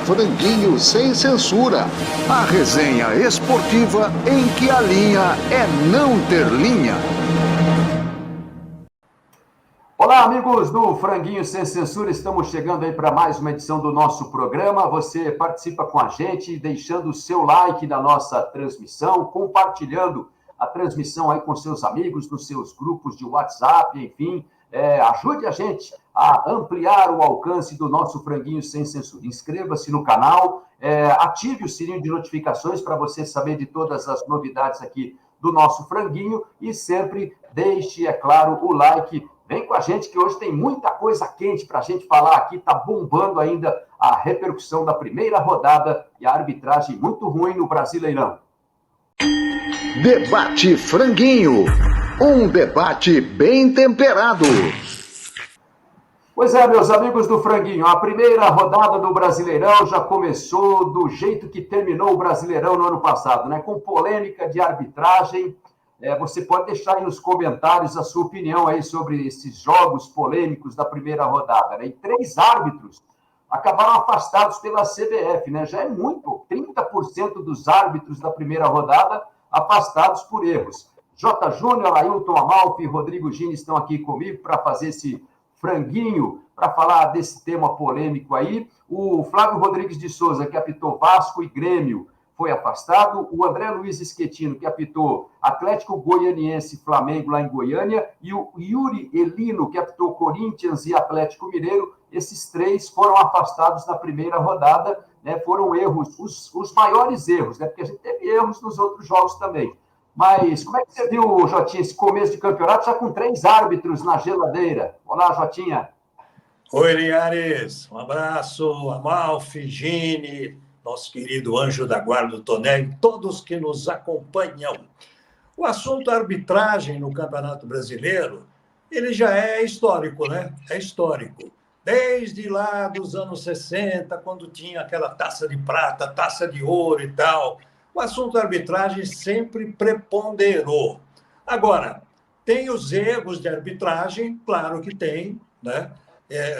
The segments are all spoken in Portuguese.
Franguinho Sem Censura. A resenha esportiva em que a linha é não ter linha. Olá, amigos do Franguinho Sem Censura. Estamos chegando aí para mais uma edição do nosso programa. Você participa com a gente, deixando o seu like na nossa transmissão, compartilhando a transmissão aí com seus amigos, nos seus grupos de WhatsApp, enfim. Ajude a gente a ampliar o alcance do nosso Franguinho Sem Censura. Inscreva-se no canal, ative o sininho de notificações para você saber de todas as novidades aqui do nosso Franguinho e sempre deixe, é claro, o like. Vem com a gente que hoje tem muita coisa quente para a gente falar aqui. Está bombando ainda a repercussão da primeira rodada e a arbitragem muito ruim no Brasileirão. Debate Franguinho. Um debate bem temperado. Pois é, meus amigos do Franguinho, a primeira rodada do Brasileirão já começou do jeito que terminou o Brasileirão no ano passado, né? Com polêmica de arbitragem. Você pode deixar aí nos comentários a sua opinião aí sobre esses jogos polêmicos da primeira rodada, né? E 3 árbitros acabaram afastados pela CBF, né? Já é muito, 30% dos árbitros da primeira rodada afastados por erros. J. Júnior, Ailton Amalfi e Rodrigo Gini estão aqui comigo para fazer esse franguinho, para falar desse tema polêmico aí. O Flávio Rodrigues de Souza, que apitou Vasco e Grêmio, foi afastado. O André Luiz Schettino, que apitou Atlético Goianiense e Flamengo lá em Goiânia. E o Yuri Elino, que apitou Corinthians e Atlético Mineiro. Esses 3 foram afastados na primeira rodada, né? Foram erros, os maiores erros, né? Porque a gente teve erros nos outros jogos também. Mas como é que você viu, Jotinha, esse começo de campeonato já com 3 árbitros na geladeira? Olá, Jotinha. Oi, Linhares. Um abraço, Amalfi, Gini, nosso querido anjo da guarda do Tonelli, todos que nos acompanham. O assunto arbitragem no Campeonato Brasileiro, ele já é histórico, né? É histórico. Desde lá dos anos 60, quando tinha aquela taça de prata, taça de ouro e tal, o assunto arbitragem sempre preponderou. Agora, tem os erros de arbitragem, claro que tem, né?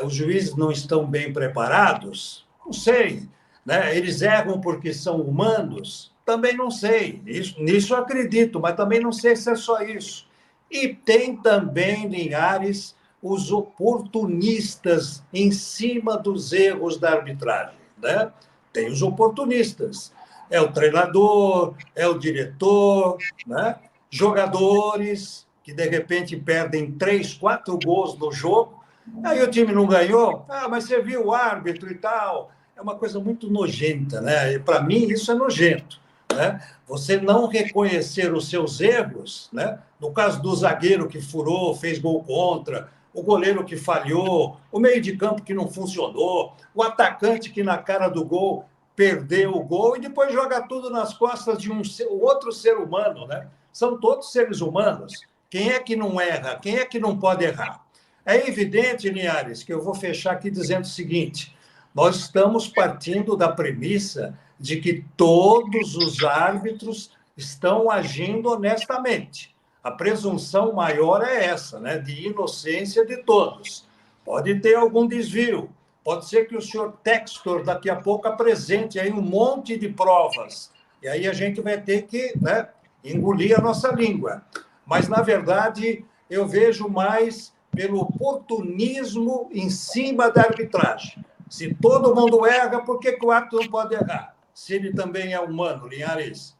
Os juízes não estão bem preparados? Não sei. Né? Eles erram porque são humanos? Também não sei. Nisso eu acredito, mas também não sei se é só isso. E tem também, Linhares, os oportunistas em cima dos erros da arbitragem. Né? Tem os oportunistas. É o treinador, é o diretor, né? Jogadores que, de repente, perdem 3, 4 gols no jogo. Aí o time não ganhou. Mas você viu o árbitro e tal. É uma coisa muito nojenta, né? Para mim, isso é nojento, né? Você não reconhecer os seus erros, né? No caso do zagueiro que furou, fez gol contra, o goleiro que falhou, o meio de campo que não funcionou, o atacante que na cara do gol perdeu o gol e depois joga tudo nas costas de um outro ser humano, né? São todos seres humanos. Quem é que não erra? Quem é que não pode errar? É evidente, Linhares, que eu vou fechar aqui dizendo o seguinte: nós estamos partindo da premissa de que todos os árbitros estão agindo honestamente. A presunção maior é essa, né? De inocência de todos. Pode ter algum desvio. Pode ser que o senhor Textor daqui a pouco apresente aí um monte de provas. E aí a gente vai ter que, né, engolir a nossa língua. Mas, na verdade, eu vejo mais pelo oportunismo em cima da arbitragem. Se todo mundo erra, por que o árbitro não pode errar? Se ele também é humano, Linhares.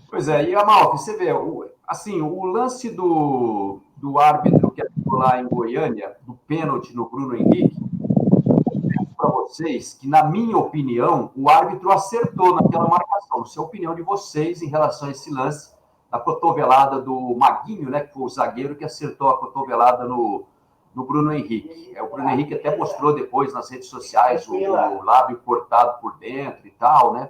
Pois é, e Amalfi, você vê, o lance do árbitro que apitou lá em Goiânia, do pênalti no Bruno Henrique, para vocês que, na minha opinião, o árbitro acertou naquela marcação. Se a opinião de vocês em relação a esse lance da cotovelada do Maguinho, né, que foi o zagueiro que acertou a cotovelada no Bruno Henrique. O Bruno Henrique até mostrou depois nas redes sociais o lábio cortado por dentro e tal, né?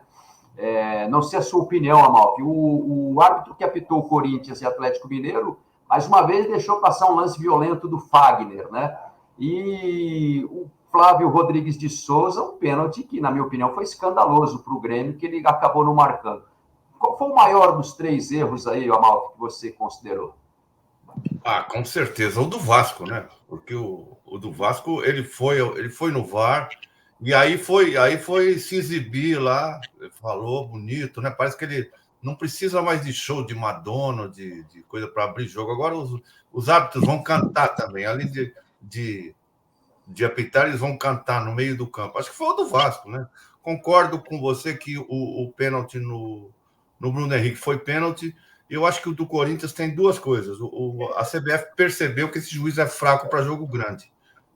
Não sei a sua opinião, Amalfi. O árbitro que apitou o Corinthians e Atlético Mineiro, mais uma vez, deixou passar um lance violento do Fagner, né? E o Flávio Rodrigues de Souza, um pênalti que, na minha opinião, foi escandaloso para o Grêmio, que ele acabou não marcando. Qual foi o maior dos 3 erros aí, Amalfi, que você considerou? Com certeza, o do Vasco, né? Porque o do Vasco, ele foi no VAR E aí foi se exibir lá, falou bonito, né? Parece que ele não precisa mais de show de Madonna, de coisa para abrir jogo. Agora os árbitros vão cantar também, além de apitar, eles vão cantar no meio do campo. Acho que foi o do Vasco, né? Concordo com você que o pênalti no Bruno Henrique foi pênalti. Eu acho que o do Corinthians tem duas coisas. A CBF percebeu que esse juiz é fraco para jogo grande.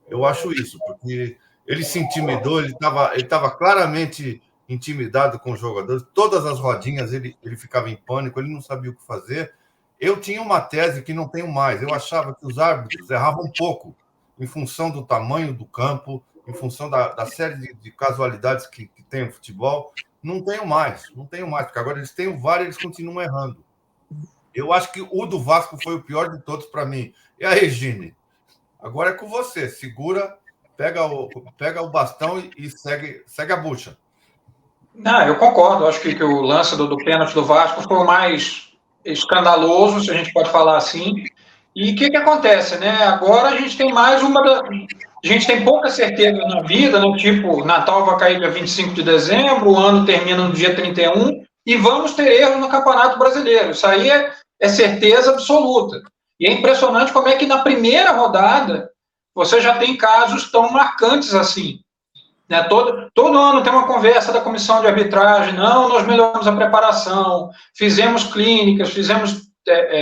Eu acho isso, porque ele se intimidou, ele estava claramente intimidado com os jogadores. Todas as rodinhas ele ficava em pânico, ele não sabia o que fazer. Eu tinha uma tese que não tenho mais. Eu achava que os árbitros erravam um pouco em função do tamanho do campo, em função da série de casualidades que tem o futebol. Não tenho mais, porque agora eles têm o VAR e eles continuam errando. Eu acho que o do Vasco foi o pior de todos para mim. E a Regine? Agora é com você. Segura, pega o bastão e segue a bucha. Não, eu concordo. Acho que o lance do pênalti do Vasco foi o mais escandaloso, se a gente pode falar assim. E o que acontece, né? Agora a gente tem mais a gente tem pouca certeza na vida, né? Tipo, Natal vai cair dia 25 de dezembro, o ano termina no dia 31, e vamos ter erros no Campeonato Brasileiro. Isso aí é certeza absoluta. E é impressionante como é que na primeira rodada você já tem casos tão marcantes assim. Né? Todo ano tem uma conversa da comissão de arbitragem, não, nós melhoramos a preparação, fizemos clínicas, fizemos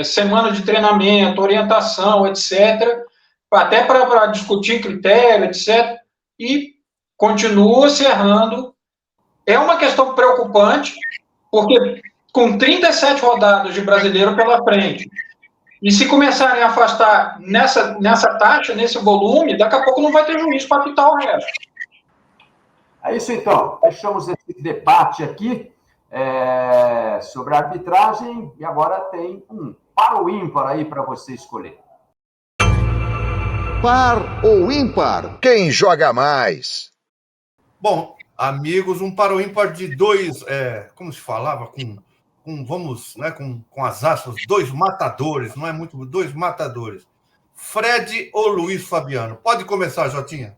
semana de treinamento, orientação, etc., até para discutir critério, etc., e continua se errando. É uma questão preocupante, porque com 37 rodadas de brasileiro pela frente, e se começarem a afastar nessa taxa, nesse volume, daqui a pouco não vai ter juiz para apitar o resto. É isso, então. Fechamos esse debate aqui sobre a arbitragem e agora tem um par ou ímpar aí para você escolher. Par ou ímpar? Quem joga mais? Bom, amigos, um par ou ímpar de dois, como se falava, vamos, né, com as aspas, dois matadores, não é muito, dois matadores. Fred ou Luiz Fabiano? Pode começar, Jotinha.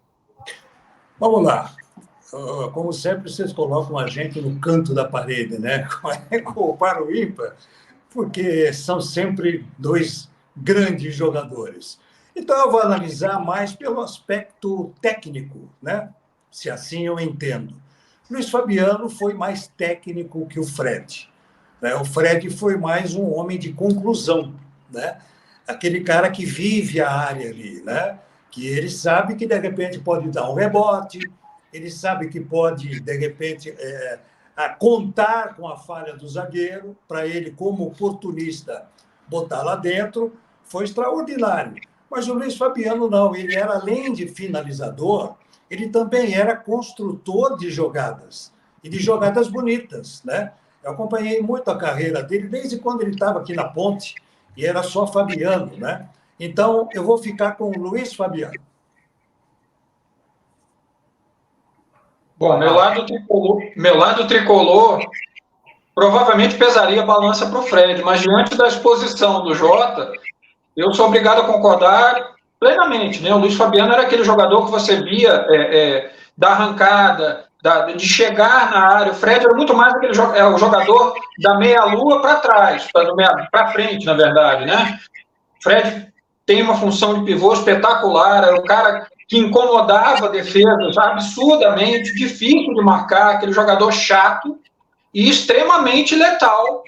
Vamos lá. Como sempre, vocês colocam a gente no canto da parede, né? Com o par ou ímpar, porque são sempre dois grandes jogadores. Então, eu vou analisar mais pelo aspecto técnico, né? Se assim eu entendo. Luiz Fabiano foi mais técnico que o Fred. Né? O Fred foi mais um homem de conclusão, né? Aquele cara que vive a área ali, né? Que ele sabe que, de repente, pode dar um rebote, ele sabe que pode, de repente, contar com a falha do zagueiro, para ele, como oportunista, botar lá dentro. Foi extraordinário. Mas o Luiz Fabiano não, ele era, além de finalizador, ele também era construtor de jogadas, e de jogadas bonitas, né? Eu acompanhei muito a carreira dele, desde quando ele estava aqui na Ponte, e era só Fabiano, né? Então, eu vou ficar com o Luiz Fabiano. Bom, meu lado tricolor provavelmente pesaria a balança para o Fred, mas diante da exposição do Jota, eu sou obrigado a concordar plenamente, né? O Luiz Fabiano era aquele jogador que você via da arrancada, de chegar na área. O Fred era muito mais aquele o jogador da meia-lua para trás, para frente, na verdade, né? O Fred tem uma função de pivô espetacular, era o cara que incomodava defesas absurdamente, difícil de marcar, aquele jogador chato e extremamente letal.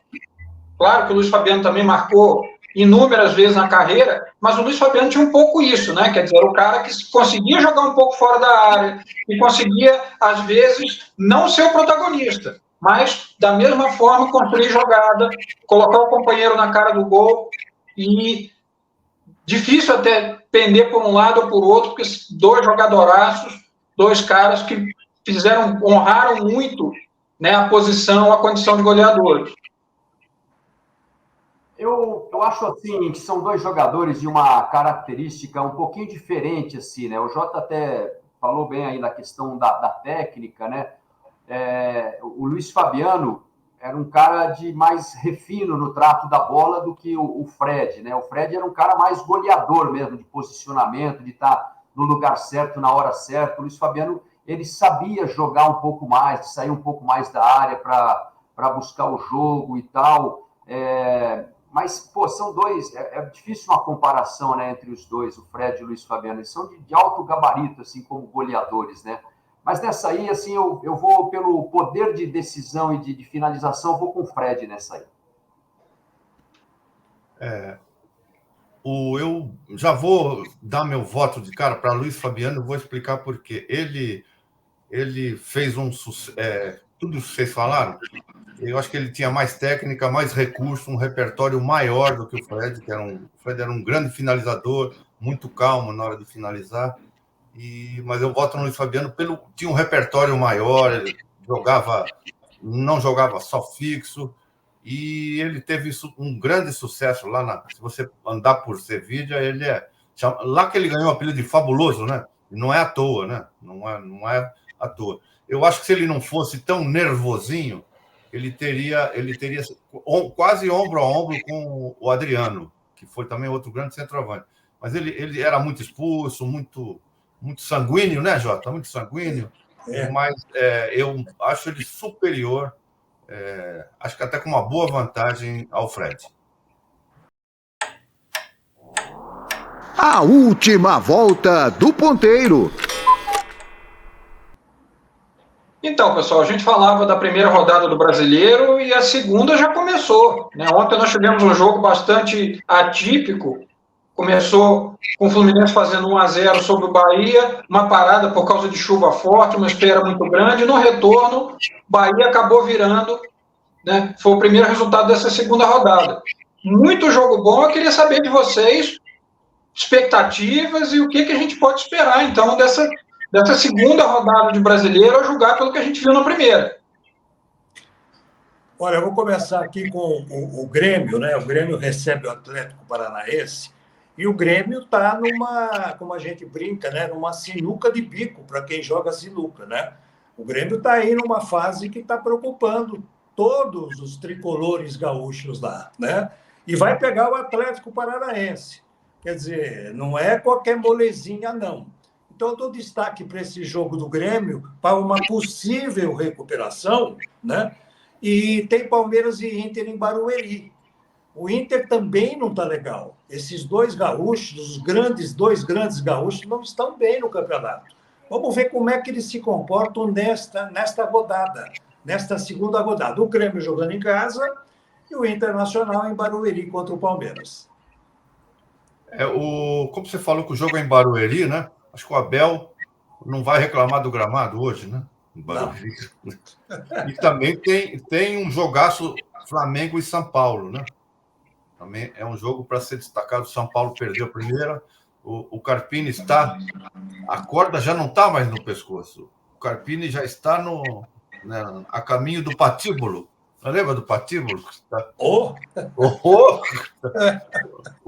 Claro que o Luiz Fabiano também marcou inúmeras vezes na carreira, mas o Luiz Fabiano tinha um pouco isso, né? Quer dizer, era o cara que conseguia jogar um pouco fora da área e conseguia, às vezes, não ser o protagonista, mas, da mesma forma, construir jogada, colocar o companheiro na cara do gol e difícil até pender por um lado ou por outro, porque dois jogadoraços, dois caras que honraram muito, né, a posição, a condição de goleadores. Eu acho assim que são dois jogadores de uma característica um pouquinho diferente, assim, né? O Jota até falou bem aí na questão da técnica, né? O Luiz Fabiano era um cara de mais refino no trato da bola do que o Fred, né? O Fred era um cara mais goleador mesmo, de posicionamento, de estar no lugar certo, na hora certa. O Luiz Fabiano, ele sabia jogar um pouco mais, sair um pouco mais da área para buscar o jogo e tal. Mas, pô, são dois... É difícil uma comparação, né, entre os dois, o Fred e o Luiz Fabiano. Eles são de alto gabarito, assim, como goleadores, né? Mas nessa aí, assim, eu vou pelo poder de decisão e de finalização, eu vou com o Fred nessa aí. Eu já vou dar meu voto de cara para Luiz Fabiano, vou explicar por quê. Ele fez tudo isso que vocês falaram. Eu acho que ele tinha mais técnica, mais recurso, um repertório maior do que o Fred, o Fred era um grande finalizador, muito calmo na hora de finalizar. Mas eu voto no Luiz Fabiano tinha um repertório maior, ele não jogava só fixo, e ele teve um grande sucesso lá se você andar por Sevilha, lá que ele ganhou o apelido de Fabuloso, né? Não é à toa, né? Não é à toa. Eu acho que se ele não fosse tão nervosinho, ele teria quase ombro a ombro com o Adriano, que foi também outro grande centroavante. Mas ele era muito expulso, muito sanguíneo, né, Jota? Muito sanguíneo. Mas eu acho ele superior, acho que até com uma boa vantagem ao Fred. A última volta do ponteiro. Então, pessoal, a gente falava da primeira rodada do Brasileiro e a segunda já começou, né? Ontem nós tivemos um jogo bastante atípico. Começou com o Fluminense fazendo 1-0 sobre o Bahia, uma parada por causa de chuva forte, uma espera muito grande. No retorno, Bahia acabou virando, né? Foi o primeiro resultado dessa segunda rodada. Muito jogo bom, eu queria saber de vocês expectativas e o que a gente pode esperar, então, dessa segunda rodada de Brasileiro, a julgar pelo que a gente viu na primeira. Olha, eu vou começar aqui com o Grêmio, né? O Grêmio recebe o Atlético Paranaense e o Grêmio está numa, como a gente brinca, né? Numa sinuca de bico, para quem joga sinuca, né? O Grêmio está aí numa fase que está preocupando todos os tricolores gaúchos lá, né? E vai pegar o Atlético Paranaense. Quer dizer, não é qualquer molezinha, não. Então, eu dou destaque para esse jogo do Grêmio, para uma possível recuperação, né? E tem Palmeiras e Inter em Barueri. O Inter também não está legal. Esses dois gaúchos, dois grandes gaúchos, não estão bem no campeonato. Vamos ver como é que eles se comportam nesta rodada, nesta segunda rodada. O Grêmio jogando em casa e o Internacional em Barueri contra o Palmeiras. Como você falou que o jogo é em Barueri, né? Acho que o Abel não vai reclamar do gramado hoje, né? Em Barueri. E também tem um jogaço Flamengo e São Paulo, né? Também é um jogo para ser destacado. O São Paulo perdeu a primeira. O Carpini está... A corda já não está mais no pescoço. O Carpini já está a caminho do patíbulo. Não lembra do patíbulo? O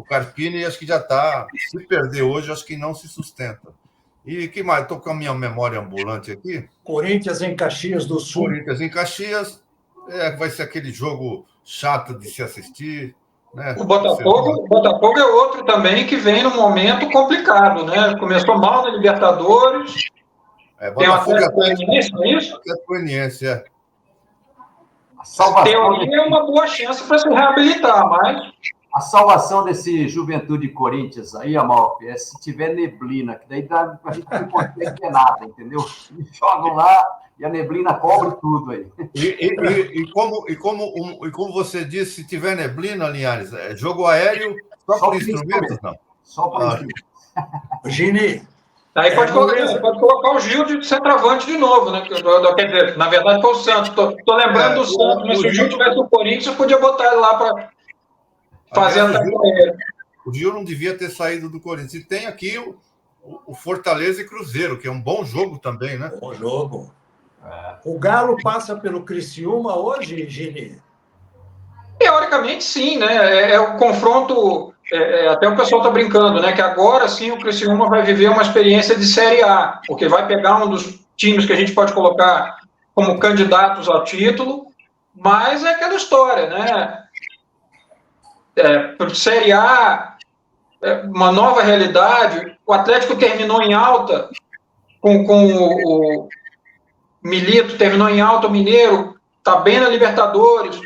Carpini acho que já está... Se perder hoje, acho que não se sustenta. E que mais? Estou com a minha memória ambulante aqui. Corinthians em Caxias do Sul. Corinthians em Caxias. Vai ser aquele jogo chato de se assistir. Né? O Botafogo é outro também que vem num momento complicado, né? Começou mal na Libertadores. Tem o Atlético Goianiense, não é isso? Atlético Goianiense, Teoria é uma boa chance para se reabilitar, mas... A salvação desse Juventude Corinthians aí, Amalfi, é se tiver neblina, que daí a gente não consegue ver nada, entendeu? Eles jogam lá e a neblina cobre tudo aí. E como você disse, se tiver neblina, Linhares, jogo aéreo só por instrumentos, não? Só por instrumentos. Gini. Aí pode colocar o Gil de centroavante de novo, né? Quer dizer, na verdade foi o Santos. Tô lembrando do Santos, mas se o Gil tivesse o Corinthians, eu podia botar ele lá para fazer a carreira. O Gil não devia ter saído do Corinthians. E tem aqui o Fortaleza e Cruzeiro, que é um bom jogo também, né? Bom jogo. O Galo passa pelo Criciúma hoje, Gini? Teoricamente, sim, né? É o confronto... até o pessoal está brincando, né? Que agora sim o Criciúma vai viver uma experiência de Série A, porque vai pegar um dos times que a gente pode colocar como candidatos ao título, mas é aquela história, né? Série A, uma nova realidade. O Atlético terminou em alta com o Milito, terminou em alta, o Mineiro está bem na Libertadores,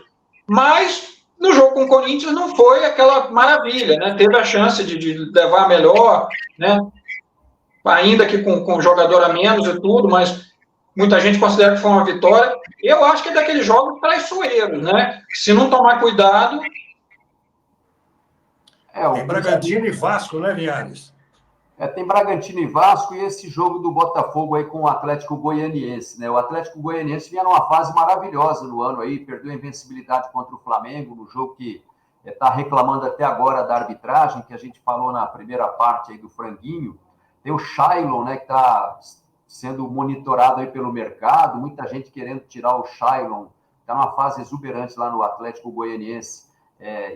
mas no jogo com o Corinthians não foi aquela maravilha, né? Teve a chance de levar melhor, né? Ainda que com jogador a menos e tudo, mas muita gente considera que foi uma vitória. Eu acho que é daqueles jogos traiçoeiros, né? Se não tomar cuidado... Tem Bragantino e Vasco, né, Linhares? Tem Bragantino e Vasco e esse jogo do Botafogo aí com o Atlético Goianiense, né? O Atlético Goianiense vinha numa fase maravilhosa no ano aí, perdeu a invencibilidade contra o Flamengo, no jogo que está reclamando até agora da arbitragem, que a gente falou na primeira parte aí do Franguinho. Tem o Shailon, né, que está sendo monitorado aí pelo mercado, muita gente querendo tirar o Shailon, está numa fase exuberante lá no Atlético Goianiense,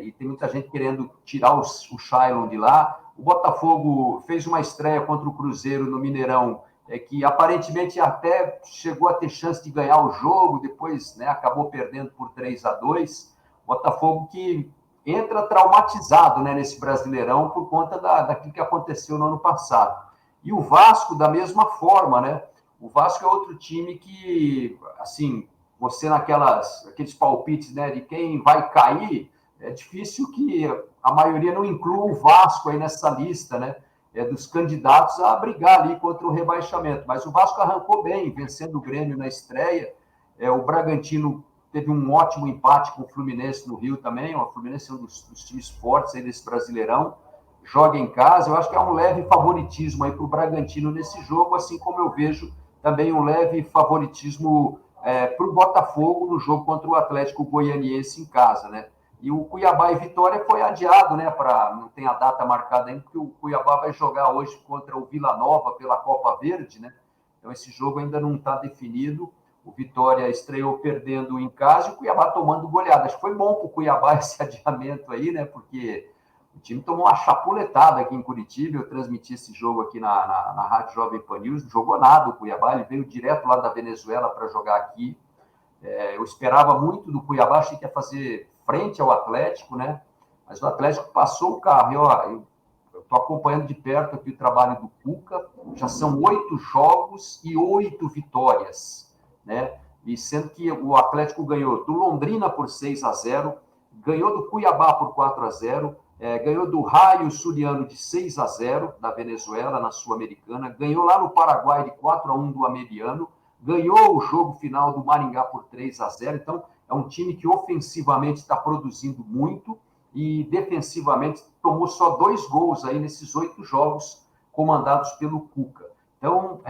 e tem muita gente querendo tirar o Shailon de lá. O Botafogo fez uma estreia contra o Cruzeiro no Mineirão, que aparentemente até chegou a ter chance de ganhar o jogo, depois, né, acabou perdendo por 3-2. Botafogo que entra traumatizado, né, nesse Brasileirão por conta daquilo que aconteceu no ano passado. E o Vasco, da mesma forma, né? O Vasco é outro time que, assim, você aqueles palpites, né, de quem vai cair, é difícil que a maioria não inclua o Vasco aí nessa lista, né? Dos candidatos a brigar ali contra o rebaixamento. Mas o Vasco arrancou bem, vencendo o Grêmio na estreia. O Bragantino teve um ótimo empate com o Fluminense no Rio também. O Fluminense é um dos times fortes aí desse Brasileirão. Joga em casa. Eu acho que é um leve favoritismo aí para o Bragantino nesse jogo, assim como eu vejo também um leve favoritismo para o Botafogo no jogo contra o Atlético Goianiense em casa, né? E o Cuiabá e Vitória foi adiado, né? Não tem a data marcada ainda, porque o Cuiabá vai jogar hoje contra o Vila Nova pela Copa Verde, né? Então esse jogo ainda não está definido. O Vitória estreou perdendo em casa e o Cuiabá tomando goleada. Acho que foi bom para o Cuiabá esse adiamento aí, né? Porque o time tomou uma chapuletada aqui em Curitiba. Eu transmiti esse jogo aqui na Rádio Jovem Pan News. Não jogou nada o Cuiabá, ele veio direto lá da Venezuela para jogar aqui. Eu esperava muito do Cuiabá, achei que ia fazer frente ao Atlético, né? Mas o Atlético passou o carro. Eu estou acompanhando de perto aqui o trabalho do Cuca. Já são 8 jogos e 8 vitórias, né? E sendo que o Atlético ganhou do Londrina por 6-0, ganhou do Cuiabá por 4-0, ganhou do Raio Zuliano de 6-0 da Venezuela na Sul-Americana, ganhou lá no Paraguai de 4-1 do Ameriano, ganhou o jogo final do Maringá por 3-0. Então é um time que ofensivamente está produzindo muito e defensivamente tomou só 2 gols aí nesses 8 jogos comandados pelo Cuca. Então,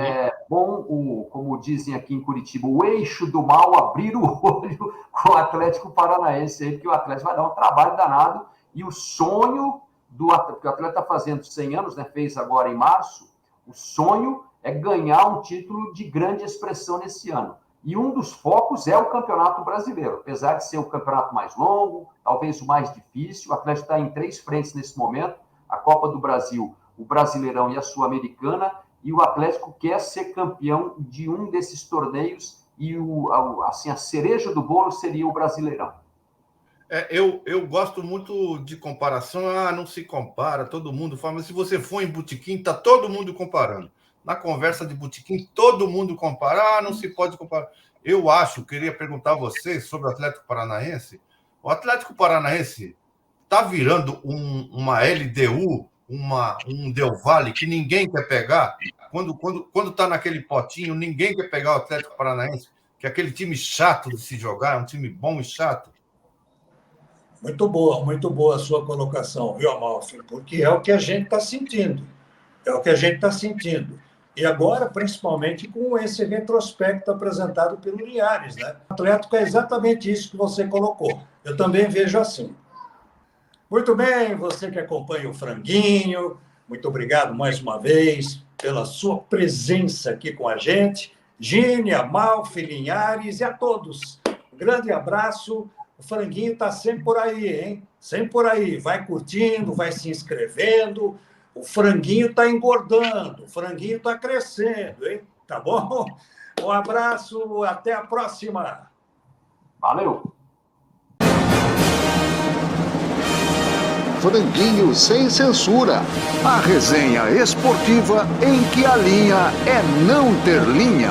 bom, como dizem aqui em Curitiba, o eixo do mal abrir o olho com o Atlético Paranaense, aí, porque o Atlético vai dar um trabalho danado. E o sonho do Atlético, que o Atlético está fazendo 100 anos, né, fez agora em março, o sonho é ganhar um título de grande expressão nesse ano. E um dos focos é o Campeonato Brasileiro. Apesar de ser o campeonato mais longo, talvez o mais difícil, o Atlético está em 3 frentes nesse momento, a Copa do Brasil, o Brasileirão e a Sul-Americana, e o Atlético quer ser campeão de um desses torneios e a cereja do bolo seria o Brasileirão. Eu gosto muito de comparação. Não se compara, todo mundo fala, mas se você for em botequim, está todo mundo comparando. Na conversa de botequim, todo mundo compara. Não se pode comparar. Eu queria perguntar a vocês sobre o Atlético Paranaense. O Atlético Paranaense está virando uma LDU, um Del Valle, que ninguém quer pegar. Quando está naquele potinho, ninguém quer pegar o Atlético Paranaense, que é aquele time chato de se jogar, é um time bom e chato. Muito boa a sua colocação, viu, Amalfi? Porque é o que a gente está sentindo. É o que a gente está sentindo. E agora, principalmente, com esse retrospecto apresentado pelo Linhares, né? O Atlético é exatamente isso que você colocou. Eu também vejo assim. Muito bem, você que acompanha o Franguinho, muito obrigado mais uma vez pela sua presença aqui com a gente. Gine, Amalfi, Linhares e a todos. Um grande abraço. O Franguinho está sempre por aí, hein? Sempre por aí. Vai curtindo, vai se inscrevendo. O Franguinho está engordando, o Franguinho está crescendo, hein? Tá bom? Um abraço, até a próxima. Valeu! Franguinho sem censura. A resenha esportiva em que a linha é não ter linha.